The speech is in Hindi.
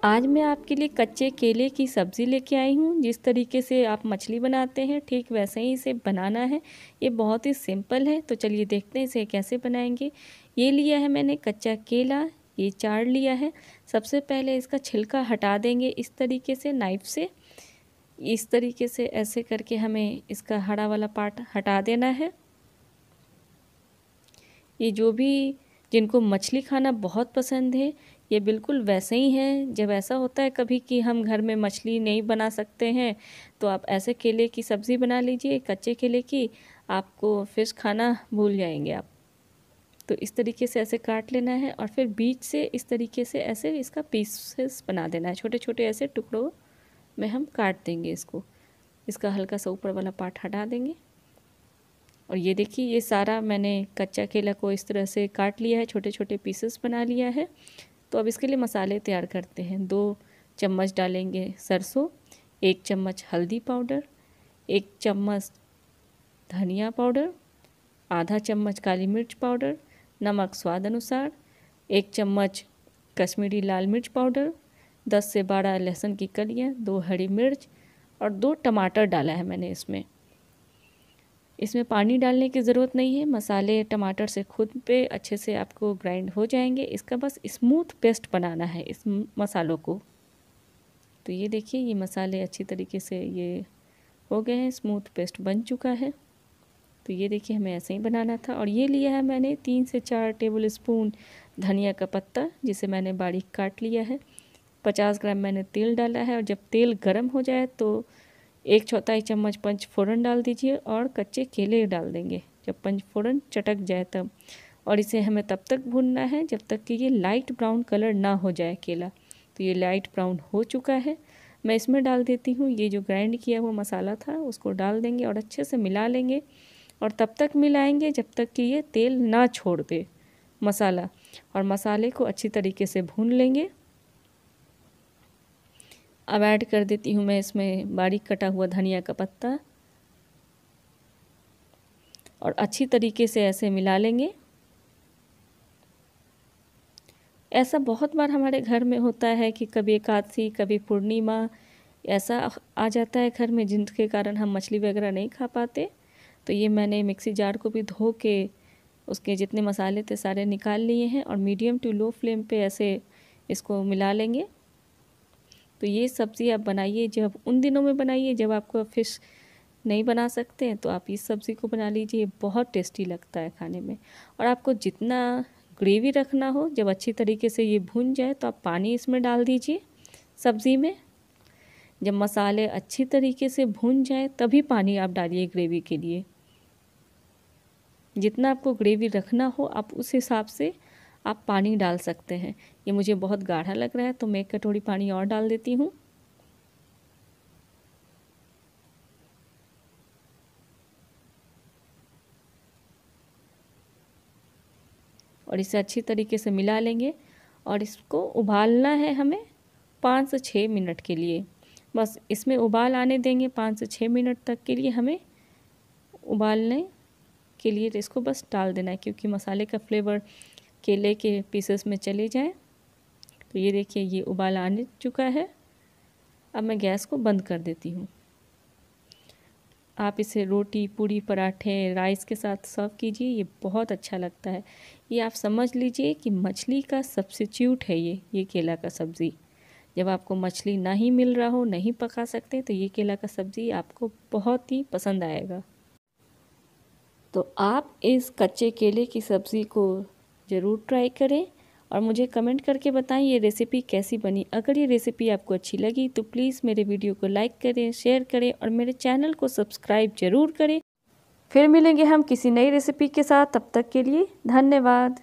आज मैं आपके लिए कच्चे केले की सब्ज़ी लेके आई हूँ। जिस तरीके से आप मछली बनाते हैं ठीक वैसे ही इसे बनाना है। ये बहुत ही सिंपल है, तो चलिए देखते हैं इसे कैसे बनाएंगे। ये लिया है मैंने कच्चा केला, ये चार लिया है। सबसे पहले इसका छिलका हटा देंगे इस तरीके से नाइफ़ से। इस तरीके से ऐसे करके हमें इसका हरा वाला पार्ट हटा देना है। ये जो भी जिनको मछली खाना बहुत पसंद है, ये बिल्कुल वैसे ही हैं। जब ऐसा होता है कभी कि हम घर में मछली नहीं बना सकते हैं, तो आप ऐसे केले की सब्ज़ी बना लीजिए, कच्चे केले की। आपको फ़िश खाना भूल जाएंगे आप। तो इस तरीके से ऐसे काट लेना है और फिर बीच से इस तरीके से ऐसे इसका पीसेस बना देना है। छोटे छोटे ऐसे टुकड़ों में हम काट देंगे इसको। इसका हल्का सा ऊपर वाला पार्ट हटा देंगे। और ये देखिए, ये सारा मैंने कच्चा केला को इस तरह से काट लिया है, छोटे छोटे पीसेस बना लिया है। तो अब इसके लिए मसाले तैयार करते हैं। 2 चम्मच डालेंगे सरसों, 1 चम्मच हल्दी पाउडर, 1 चम्मच धनिया पाउडर, आधा चम्मच काली मिर्च पाउडर, नमक स्वाद अनुसार, 1 चम्मच कश्मीरी लाल मिर्च पाउडर, 10 से 12 लहसुन की कलियाँ, 2 हरी मिर्च और 2 टमाटर डाला है मैंने इसमें। इसमें पानी डालने की ज़रूरत नहीं है। मसाले टमाटर से खुद पे अच्छे से आपको ग्राइंड हो जाएंगे। इसका बस स्मूथ पेस्ट बनाना है इस मसालों को। तो ये देखिए, ये मसाले अच्छी तरीके से ये हो गए हैं, स्मूथ पेस्ट बन चुका है। तो ये देखिए, हमें ऐसे ही बनाना था। और ये लिया है मैंने 3 से 4 टेबल स्पून धनिया का पत्ता, जिसे मैंने बारीक काट लिया है। 50 ग्राम मैंने तेल डाला है। और जब तेल गर्म हो जाए तो 1/4 चम्मच पंचफोड़न डाल दीजिए और कच्चे केले डाल देंगे जब पंचफोड़न चटक जाए तब। और इसे हमें तब तक भूनना है जब तक कि ये लाइट ब्राउन कलर ना हो जाए केला। तो ये लाइट ब्राउन हो चुका है। मैं इसमें डाल देती हूँ ये जो ग्राइंड किया हुआ मसाला था, उसको डाल देंगे और अच्छे से मिला लेंगे। और तब तक मिलाएंगे जब तक कि ये तेल ना छोड़ दे मसाला। और मसाले को अच्छी तरीके से भून लेंगे। अब ऐड कर देती हूँ मैं इसमें बारीक कटा हुआ धनिया का पत्ता और अच्छी तरीके से ऐसे मिला लेंगे। ऐसा बहुत बार हमारे घर में होता है कि कभी एकादशी, कभी पूर्णिमा ऐसा आ जाता है घर में, जिनके कारण हम मछली वगैरह नहीं खा पाते। तो ये मैंने मिक्सी जार को भी धो के उसके जितने मसाले थे सारे निकाल लिए हैं और मीडियम टू लो फ्लेम पे ऐसे इसको मिला लेंगे। तो ये सब्ज़ी आप बनाइए, जब उन दिनों में बनाइए जब आपको फ़िश नहीं बना सकते हैं, तो आप इस सब्ज़ी को बना लीजिए। बहुत टेस्टी लगता है खाने में। और आपको जितना ग्रेवी रखना हो, जब अच्छी तरीके से ये भुन जाए तो आप पानी इसमें डाल दीजिए सब्ज़ी में। जब मसाले अच्छी तरीके से भुन जाए तभी पानी आप डालिए ग्रेवी के लिए। जितना आपको ग्रेवी रखना हो आप उस हिसाब से आप पानी डाल सकते हैं। ये मुझे बहुत गाढ़ा लग रहा है तो मैं 1 कटोरी पानी और डाल देती हूँ। और इसे अच्छी तरीके से मिला लेंगे और इसको उबालना है हमें 5 से 6 मिनट के लिए। बस इसमें उबाल आने देंगे 5 से 6 मिनट तक के लिए। हमें उबालने के लिए तो इसको बस डाल देना है, क्योंकि मसाले का फ्लेवर केले के पीसेस में चले जाए। तो ये देखिए, ये उबाल आने चुका है। अब मैं गैस को बंद कर देती हूँ। आप इसे रोटी, पूरी, पराठे, राइस के साथ सर्व कीजिए। ये बहुत अच्छा लगता है। ये आप समझ लीजिए कि मछली का सब्स्टिट्यूट है ये केला का सब्ज़ी। जब आपको मछली ना ही मिल रहा हो, नहीं पका सकते, तो ये केला का सब्ज़ी आपको बहुत ही पसंद आएगा। तो आप इस कच्चे केले की सब्ज़ी को ज़रूर ट्राई करें और मुझे कमेंट करके बताएं ये रेसिपी कैसी बनी। अगर ये रेसिपी आपको अच्छी लगी तो प्लीज़ मेरे वीडियो को लाइक करें, शेयर करें और मेरे चैनल को सब्सक्राइब ज़रूर करें। फिर मिलेंगे हम किसी नई रेसिपी के साथ। तब तक के लिए धन्यवाद।